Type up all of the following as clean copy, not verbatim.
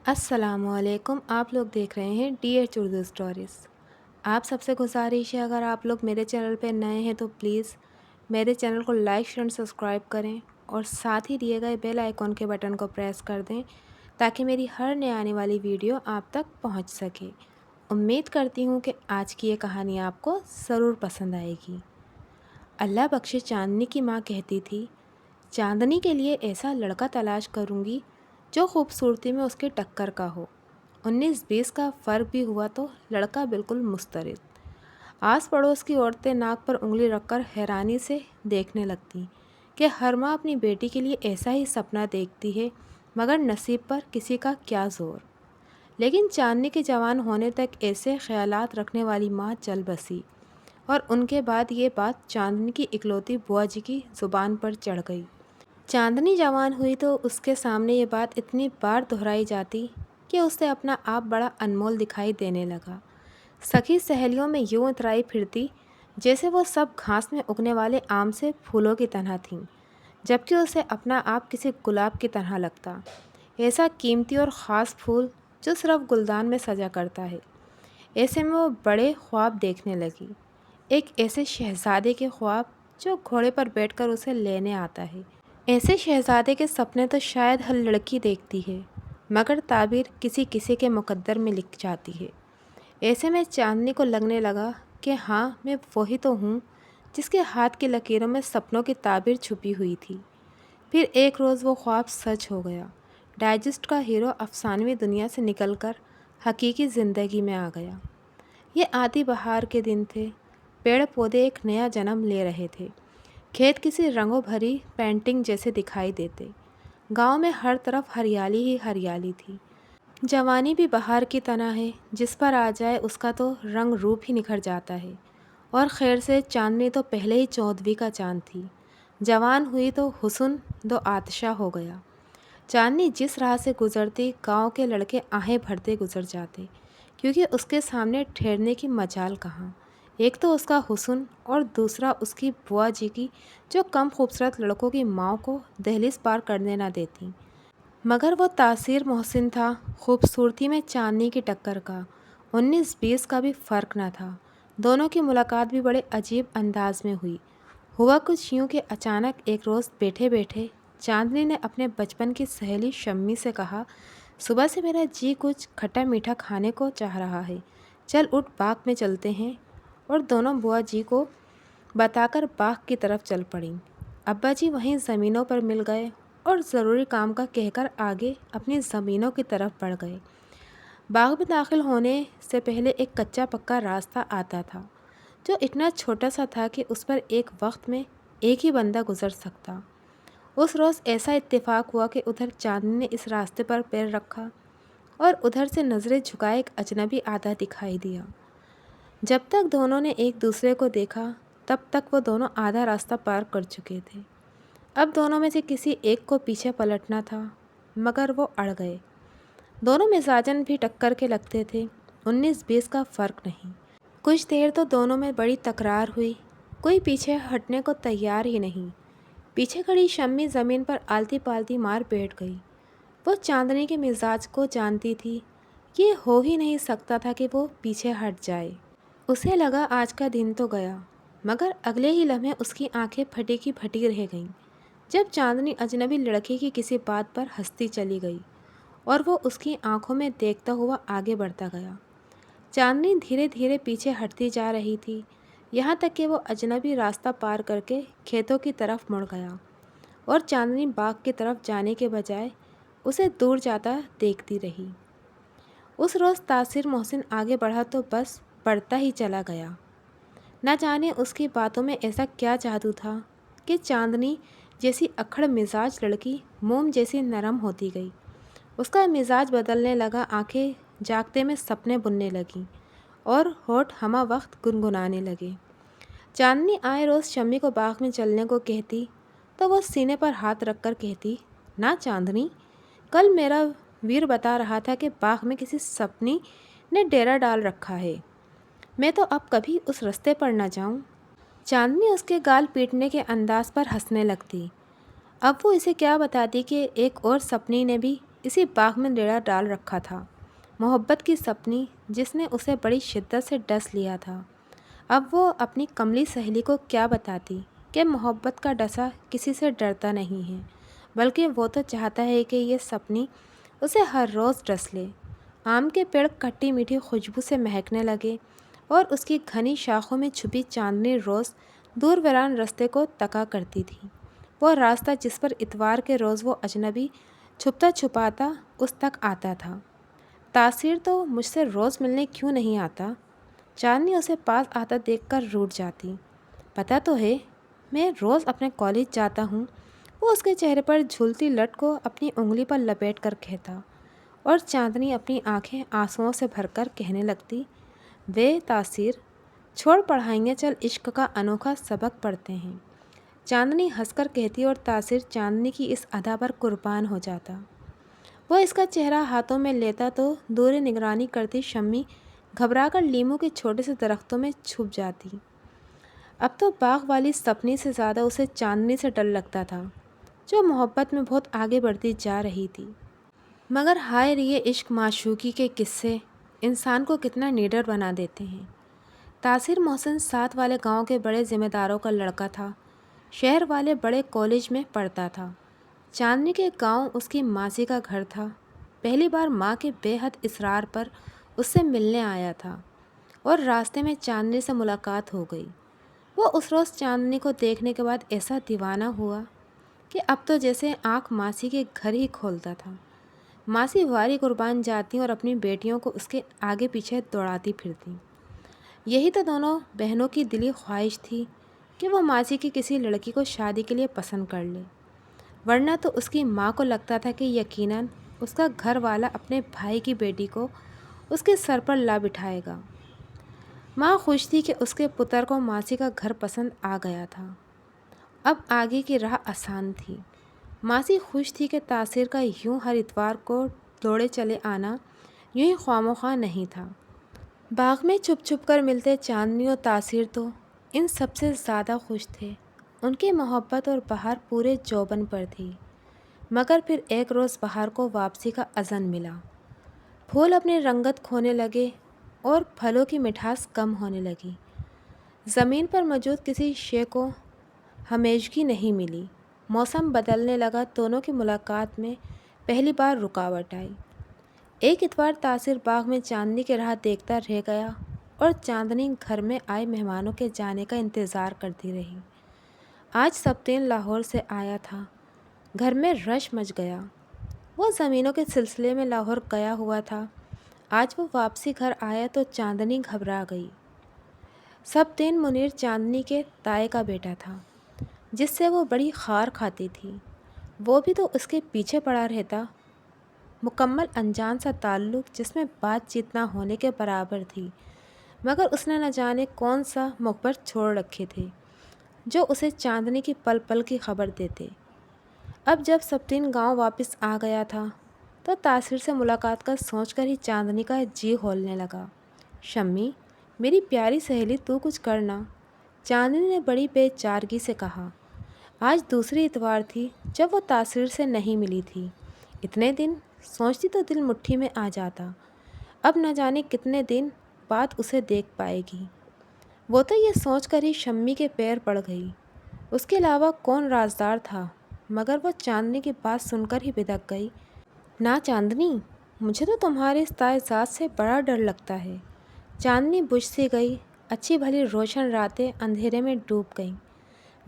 السلام علیکم، آپ لوگ دیکھ رہے ہیں ڈی ایچ اردو اسٹوریز۔ آپ سب سے گزارش ہے، اگر آپ لوگ میرے چینل پہ نئے ہیں تو پلیز میرے چینل کو لائک شیئر سبسکرائب کریں اور ساتھ ہی دیے گئے بیل آئیکن کے بٹن کو پریس کر دیں تاکہ میری ہر نئے آنے والی ویڈیو آپ تک پہنچ سکے۔ امید کرتی ہوں کہ آج کی یہ کہانی آپ کو ضرور پسند آئے گی۔ اللہ بخشے چاندنی کی ماں کہتی تھی، چاندنی کے لیے ایسا لڑکا تلاش کروں گی جو خوبصورتی میں اس کے ٹکر کا ہو۔ 19-20 کا فرق بھی ہوا تو لڑکا بالکل مسترد۔ آس پڑوس کی عورتیں ناک پر انگلی رکھ کر حیرانی سے دیکھنے لگتیں کہ ہر ماں اپنی بیٹی کے لیے ایسا ہی سپنا دیکھتی ہے، مگر نصیب پر کسی کا کیا زور۔ لیکن چاندنی کے جوان ہونے تک ایسے خیالات رکھنے والی ماں چل بسی، اور ان کے بعد یہ بات چاندنی کی اکلوتی بوا جی کی زبان پر چڑھ گئی۔ چاندنی جوان ہوئی تو اس کے سامنے یہ بات اتنی بار دہرائی جاتی کہ اسے اپنا آپ بڑا انمول دکھائی دینے لگا۔ سخی سہیلیوں میں یوں اترائی پھرتی جیسے وہ سب گھاس میں اگنے والے عام سے پھولوں کی طرح تھیں، جبکہ اسے اپنا آپ کسی گلاب کی طرح لگتا، ایسا قیمتی اور خاص پھول جو صرف گلدان میں سجا کرتا ہے۔ ایسے میں وہ بڑے خواب دیکھنے لگی، ایک ایسے شہزادے کے خواب جو گھوڑے پر بیٹھ کر اسے لینے آتا ہے۔ ایسے شہزادے کے سپنے تو شاید ہر لڑکی دیکھتی ہے، مگر تعبیر کسی کسی کے مقدر میں لکھ جاتی ہے۔ ایسے میں چاندنی کو لگنے لگا کہ ہاں، میں وہی تو ہوں جس کے ہاتھ کی لکیروں میں سپنوں کی تعبیر چھپی ہوئی تھی۔ پھر ایک روز وہ خواب سچ ہو گیا۔ ڈائجسٹ کا ہیرو افسانوی دنیا سے نکل کر حقیقی زندگی میں آ گیا۔ یہ آدھی بہار کے دن تھے، پیڑ پودے ایک نیا جنم لے رہے تھے، کھیت کسی رنگوں بھری پینٹنگ جیسے دکھائی دیتے، گاؤں میں ہر طرف ہریالی ہی ہریالی تھی۔ جوانی بھی بہار کی طرح ہے، جس پر آ جائے اس کا تو رنگ روپ ہی نکھر جاتا ہے۔ اور خیر سے چاندنی تو پہلے ہی 14ویں کا چاند تھی۔ جوان ہوئی تو حسن دو آتشا ہو گیا۔ چاندنی جس راہ سے گزرتی، گاؤں کے لڑکے آہیں بھرتے گزر جاتے، کیونکہ اس کے سامنے ٹھہرنے کی مجال کہاں۔ ایک تو اس کا حسن اور دوسرا اس کی بوا جی کی، جو کم خوبصورت لڑکوں کی ماں کو دہلیز پار کرنے نہ دیتی۔ مگر وہ تاثیر محسن تھا، خوبصورتی میں چاندنی کی ٹکر کا 19-20 کا بھی فرق نہ تھا۔ دونوں کی ملاقات بھی بڑے عجیب انداز میں ہوئی۔ ہوا کچھ یوں کہ اچانک ایک روز بیٹھے بیٹھے چاندنی نے اپنے بچپن کی سہیلی شمی سے کہا، صبح سے میرا جی کچھ کھٹا میٹھا کھانے کو چاہ رہا ہے، چل اٹھ باغ میں چلتے ہیں۔ اور دونوں بوا جی کو بتا کر باغ کی طرف چل پڑیں۔ ابا جی وہیں زمینوں پر مل گئے اور ضروری کام کا کہہ کر آگے اپنی زمینوں کی طرف بڑھ گئے۔ باغ میں داخل ہونے سے پہلے ایک کچا پکا راستہ آتا تھا، جو اتنا چھوٹا سا تھا کہ اس پر ایک وقت میں ایک ہی بندہ گزر سکتا۔ اس روز ایسا اتفاق ہوا کہ ادھر چاندنی نے اس راستے پر پیر رکھا اور ادھر سے نظریں جھکائے ایک اجنبی آدھا دکھائی دیا۔ جب تک دونوں نے ایک دوسرے کو دیکھا تب تک وہ دونوں آدھا راستہ پار کر چکے تھے۔ اب دونوں میں سے کسی ایک کو پیچھے پلٹنا تھا، مگر وہ اڑ گئے۔ دونوں مزاجن بھی ٹکر کے لگتے تھے، 19-20 کا فرق نہیں۔ کچھ دیر تو دونوں میں بڑی تکرار ہوئی، کوئی پیچھے ہٹنے کو تیار ہی نہیں۔ پیچھے کھڑی شمی زمین پر آلتی پالتی مار بیٹھ گئی۔ وہ چاندنی کے مزاج کو جانتی تھی، یہ ہو ہی نہیں سکتا تھا کہ وہ پیچھے ہٹ جائے۔ اسے لگا آج کا دن تو گیا، مگر اگلے ہی لمحے اس کی آنکھیں پھٹی کی پھٹی رہ گئیں جب چاندنی اجنبی لڑکے کی کسی بات پر ہنستی چلی گئی اور وہ اس کی آنکھوں میں دیکھتا ہوا آگے بڑھتا گیا۔ چاندنی دھیرے دھیرے پیچھے ہٹتی جا رہی تھی، یہاں تک کہ وہ اجنبی راستہ پار کر کے کھیتوں کی طرف مڑ گیا، اور چاندنی باغ کی طرف جانے کے بجائے اسے دور جاتا دیکھتی رہی۔ اس روز تاثیر محسن آگے بڑھا تو بس بڑھتا ہی چلا گیا۔ نہ جانے اس کی باتوں میں ایسا کیا جادو تھا کہ چاندنی جیسی اکھڑ مزاج لڑکی موم جیسی نرم ہوتی گئی۔ اس کا مزاج بدلنے لگا، آنکھیں جاگتے میں سپنے بننے لگیں اور ہونٹ ہمہ وقت گنگنانے لگے۔ چاندنی آئے روز شمی کو باغ میں چلنے کو کہتی تو وہ سینے پر ہاتھ رکھ کر کہتی، نہ چاندنی، کل میرا ویر بتا رہا تھا کہ باغ میں کسی سپنی نے ڈیرا ڈال رکھا ہے، میں تو اب کبھی اس رستے پر نہ جاؤں۔ چاندنی اس کے گال پیٹنے کے انداز پر ہنسنے لگتی۔ اب وہ اسے کیا بتاتی کہ ایک اور سپنی نے بھی اسی باغ میں ڈیرا ڈال رکھا تھا۔ محبت کی سپنی جس نے اسے بڑی شدت سے ڈس لیا تھا۔ اب وہ اپنی کملی سہیلی کو کیا بتاتی کہ محبت کا ڈسا کسی سے ڈرتا نہیں ہے، بلکہ وہ تو چاہتا ہے کہ یہ سپنی اسے ہر روز ڈس لے۔ آم کے پیڑ کھٹی میٹھی خوشبو سے مہکنے لگے اور اس کی گھنی شاخوں میں چھپی چاندنی روز دور ویران رستے کو تکا کرتی تھی۔ وہ راستہ جس پر اتوار کے روز وہ اجنبی چھپتا چھپاتا اس تک آتا تھا۔ تاثیر تو مجھ سے روز ملنے کیوں نہیں آتا؟ چاندنی اسے پاس آتا دیکھ کر روٹھ جاتی۔ پتہ تو ہے میں روز اپنے کالج جاتا ہوں۔ وہ اس کے چہرے پر جھولتی لٹ کو اپنی انگلی پر لپیٹ کر کہتا اور چاندنی اپنی آنکھیں آنسوؤں سے بھر کر کہنے لگتی، وے تاثیر، چھوڑ پڑھائیاں، چل عشق کا انوکھا سبق پڑھتے ہیں۔ چاندنی ہنس کر کہتی اور تاثیر چاندنی کی اس ادا پر قربان ہو جاتا۔ وہ اس کا چہرہ ہاتھوں میں لیتا تو دور نگرانی کرتی شمی گھبرا کر لیموں کے چھوٹے سے درختوں میں چھپ جاتی۔ اب تو باغ والی سپنی سے زیادہ اسے چاندنی سے ڈر لگتا تھا، جو محبت میں بہت آگے بڑھتی جا رہی تھی۔ مگر ہائے یہ عشق معشوقی کے قصے انسان کو کتنا نیڈر بنا دیتے ہیں۔ تاثیر محسن ساتھ والے گاؤں کے بڑے ذمہ داروں کا لڑکا تھا۔ شہر والے بڑے کالج میں پڑھتا تھا۔ چاندنی کے گاؤں اس کی ماسی کا گھر تھا۔ پہلی بار ماں کے بے حد اصرار پر اس سے ملنے آیا تھا اور راستے میں چاندنی سے ملاقات ہو گئی۔ وہ اس روز چاندنی کو دیکھنے کے بعد ایسا دیوانہ ہوا کہ اب تو جیسے آنکھ ماسی کے گھر ہی کھولتا تھا۔ ماسی واری قربان جاتی اور اپنی بیٹیوں کو اس کے آگے پیچھے دوڑاتی پھرتی۔ یہی تو دونوں بہنوں کی دلی خواہش تھی کہ وہ ماسی کی کسی لڑکی کو شادی کے لیے پسند کر لے، ورنہ تو اس کی ماں کو لگتا تھا کہ یقیناً اس کا گھر والا اپنے بھائی کی بیٹی کو اس کے سر پر لا بٹھائے گا۔ ماں خوش تھی کہ اس کے پتر کو ماسی کا گھر پسند آ گیا تھا۔ اب آگے کی راہ آسان تھی۔ ماسی خوش تھی کہ تاثیر کا یوں ہر اتوار کو دوڑے چلے آنا یوں ہی خواہ مخواہ نہیں تھا۔ باغ میں چھپ چھپ کر ملتے چاندنی اور تاثیر تو ان سب سے زیادہ خوش تھے۔ ان کی محبت اور بہار پورے جوبن پر تھی۔ مگر پھر ایک روز بہار کو واپسی کا اذن ملا۔ پھول اپنی رنگت کھونے لگے اور پھلوں کی مٹھاس کم ہونے لگی۔ زمین پر موجود کسی شے کو ہمیشگی نہیں ملی۔ موسم بدلنے لگا۔ دونوں کی ملاقات میں پہلی بار رکاوٹ آئی۔ ایک اتوار تاثیر باغ میں چاندنی کی راہ دیکھتا رہ گیا اور چاندنی گھر میں آئے مہمانوں کے جانے کا انتظار کرتی رہی۔ آج سبتین لاہور سے آیا تھا۔ گھر میں رش مچ گیا۔ وہ زمینوں کے سلسلے میں لاہور گیا ہوا تھا۔ آج وہ واپسی گھر آیا تو چاندنی گھبرا گئی۔ سبتین منیر چاندنی کے تائے کا بیٹا تھا، جس سے وہ بڑی خار کھاتی تھی۔ وہ بھی تو اس کے پیچھے پڑا رہتا۔ مکمل انجان سا تعلق جس میں بات چیت نہ ہونے کے برابر تھی، مگر اس نے نہ جانے کون سا مخبر چھوڑ رکھے تھے جو اسے چاندنی کی پل پل کی خبر دیتے۔ اب جب سبتین گاؤں واپس آ گیا تھا تو تاثیر سے ملاقات کا سوچ کر ہی چاندنی کا جی ہولنے لگا۔ شمی، میری پیاری سہیلی، تو کچھ کرنا، چاندنی نے بڑی بے چارگی سے کہا۔ آج دوسری اتوار تھی جب وہ تاثیر سے نہیں ملی تھی۔ اتنے دن سوچتی تو دل مٹھی میں آ جاتا، اب نہ جانے کتنے دن بعد اسے دیکھ پائے گی۔ وہ تو یہ سوچ کر ہی شمی کے پیر پڑ گئی۔ اس کے علاوہ کون رازدار تھا؟ مگر وہ چاندنی کی بات سن کر ہی بدک گئی۔ نا چاندنی، مجھے تو تمہارے اس تعزیت سے بڑا ڈر لگتا ہے۔ چاندنی بجھ سی گئی۔ اچھی بھلی روشن راتیں اندھیرے میں ڈوب گئیں۔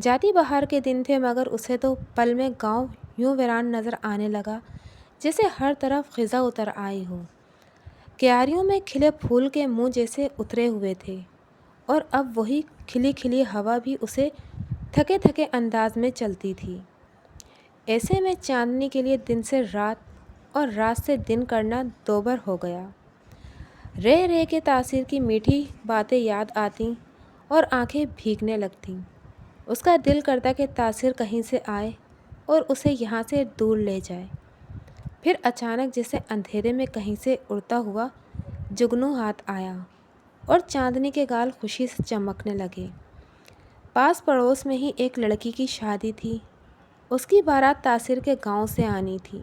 جاتی بہار کے دن تھے، مگر اسے تو پل میں گاؤں یوں ویران نظر آنے لگا جیسے ہر طرف خزاں اتر آئی ہو۔ کیاریوں میں کھلے پھول کے منہ جیسے اترے ہوئے تھے اور اب وہی کھلی کھلی ہوا بھی اسے تھکے تھکے انداز میں چلتی تھی۔ ایسے میں چاندنی کے لیے دن سے رات اور رات سے دن کرنا دوبر ہو گیا۔ رہ رہ کے تاثیر کی میٹھی باتیں یاد آتیں اور آنکھیں بھیگنے لگتیں۔ اس کا دل کرتا کہ تاثیر کہیں سے آئے اور اسے یہاں سے دور لے جائے۔ پھر اچانک جیسے اندھیرے میں کہیں سے اڑتا ہوا جگنو ہاتھ آیا اور چاندنی کے گال خوشی سے چمکنے لگے۔ پاس پڑوس میں ہی ایک لڑکی کی شادی تھی۔ اس کی بارات تاثیر کے گاؤں سے آنی تھی۔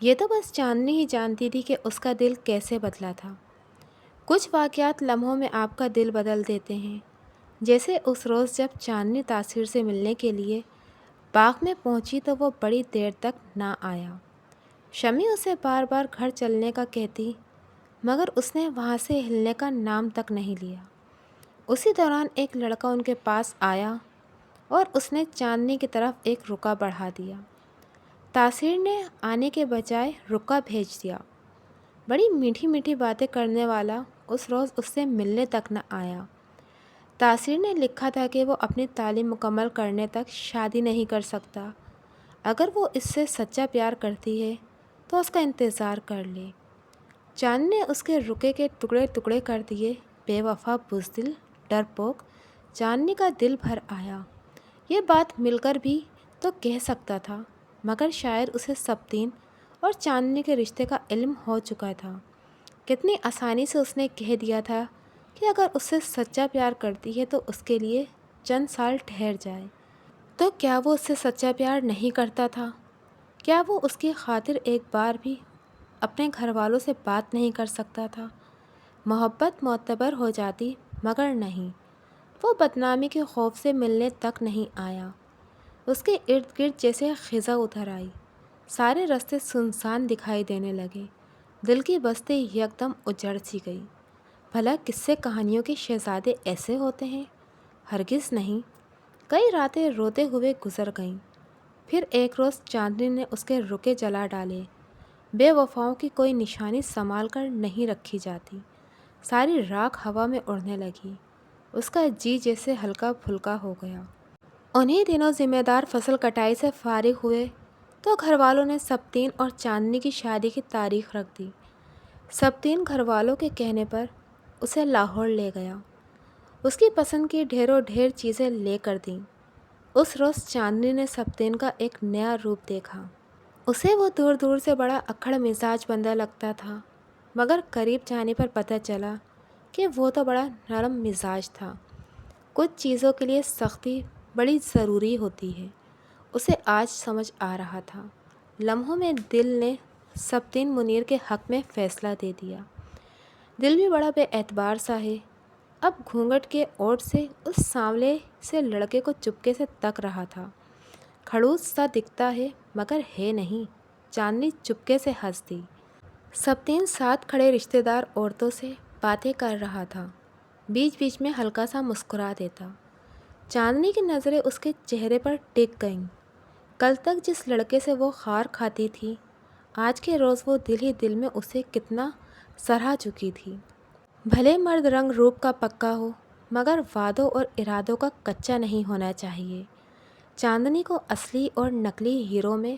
یہ تو بس چاندنی ہی جانتی تھی کہ اس کا دل کیسے بدلا تھا۔ کچھ واقعات لمحوں میں آپ کا دل بدل دیتے ہیں، جیسے اس روز جب چاندنی تاثیر سے ملنے کے لیے باغ میں پہنچی تو وہ بڑی دیر تک نہ آیا۔ شمی اسے بار بار گھر چلنے کا کہتی، مگر اس نے وہاں سے ہلنے کا نام تک نہیں لیا۔ اسی دوران ایک لڑکا ان کے پاس آیا اور اس نے چاندنی کی طرف ایک رکا بڑھا دیا۔ تاثیر نے آنے کے بجائے رکا بھیج دیا۔ بڑی میٹھی میٹھی باتیں کرنے والا اس روز اس سے ملنے تک نہ آیا۔ تاثیر نے لکھا تھا کہ وہ اپنی تعلیم مکمل کرنے تک شادی نہیں کر سکتا۔ اگر وہ اس سے سچا پیار کرتی ہے تو اس کا انتظار کر لے۔ چاند نے اس کے رکے کے ٹکڑے ٹکڑے کر دیے۔ بے وفا، بزدل، ڈرپوک، چاندنی کا دل بھر آیا۔ یہ بات مل کر بھی تو کہہ سکتا تھا، مگر شاید اسے سبتین اور چاندنی کے رشتے کا علم ہو چکا تھا۔ کتنی آسانی سے اس نے کہہ دیا تھا کہ اگر اس سے سچا پیار کرتی ہے تو اس کے لیے چند سال ٹھہر جائے۔ تو کیا وہ اس سے سچا پیار نہیں کرتا تھا؟ کیا وہ اس کی خاطر ایک بار بھی اپنے گھر والوں سے بات نہیں کر سکتا تھا؟ محبت معتبر ہو جاتی، مگر نہیں، وہ بدنامی کے خوف سے ملنے تک نہیں آیا۔ اس کے ارد گرد جیسے خزاں اتر آئی۔ سارے راستے سنسان دکھائی دینے لگے۔ دل کی بستی یکدم اجڑ سی گئی۔ بھلا قصے کہانیوں کے شہزادے ایسے ہوتے ہیں؟ ہرگز نہیں۔ کئی راتیں روتے ہوئے گزر گئیں۔ پھر ایک روز چاندنی نے اس کے رکے جلا ڈالے۔ بے وفاؤں کی کوئی نشانی سنبھال کر نہیں رکھی جاتی۔ ساری راکھ ہوا میں اڑنے لگی۔ اس کا جی جیسے ہلکا پھلکا ہو گیا۔ انہی دنوں ذمہ دار فصل کٹائی سے فارغ ہوئے تو گھر والوں نے سبتین اور چاندنی کی شادی کی تاریخ رکھ دی۔ سبتین گھر والوں کے کہنے پر اسے لاہور لے گیا۔ اس کی پسند کی ڈھیروں ڈھیر چیزیں لے کر دیں۔ اس روز چاندنی نے سبتین کا ایک نیا روپ دیکھا۔ اسے وہ دور دور سے بڑا اکھڑ مزاج بندہ لگتا تھا، مگر قریب جانے پر پتہ چلا کہ وہ تو بڑا نرم مزاج تھا۔ کچھ چیزوں کے لیے سختی بڑی ضروری ہوتی ہے، اسے آج سمجھ آ رہا تھا۔ لمحوں میں دل نے سبتین منیر کے حق میں فیصلہ دے دیا۔ دل بھی بڑا بے اعتبار سا ہے۔ اب گھونگھٹ کے اوٹ سے اس سانولے سے لڑکے کو چپکے سے تک رہا تھا۔ کھڑوس سا دکھتا ہے مگر ہے نہیں، چاندنی چپکے سے ہنس دی۔ سبتین ساتھ کھڑے رشتہ دار عورتوں سے باتیں کر رہا تھا، بیچ بیچ میں ہلکا سا مسکرا دیتا۔ چاندنی کی نظریں اس کے چہرے پر ٹک گئیں۔ کل تک جس لڑکے سے وہ خار کھاتی تھی، آج کے روز وہ دل ہی دل میں اسے کتنا سراہ چکی تھی۔ بھلے مرد رنگ روپ کا پکا ہو، مگر وعدوں اور ارادوں کا کچا نہیں ہونا چاہیے۔ چاندنی کو اصلی اور نقلی ہیرو میں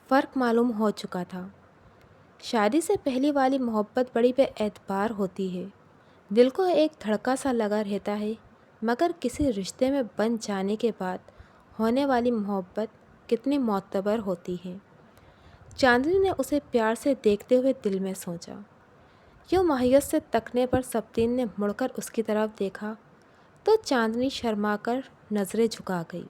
فرق معلوم ہو چکا تھا۔ شادی سے پہلی والی محبت بڑی بے اعتبار ہوتی ہے۔ دل کو ایک دھڑکا سا لگا رہتا ہے، مگر کسی رشتے میں بن جانے کے بعد ہونے والی محبت کتنی معتبر ہوتی ہے۔ چاندنی نے اسے پیار سے دیکھتے ہوئے دل میں سوچا۔ یوں مایوس سے تکنے پر سبتین نے مڑ کر اس کی طرف دیکھا تو چاندنی شرما کر نظریں جھکا گئی۔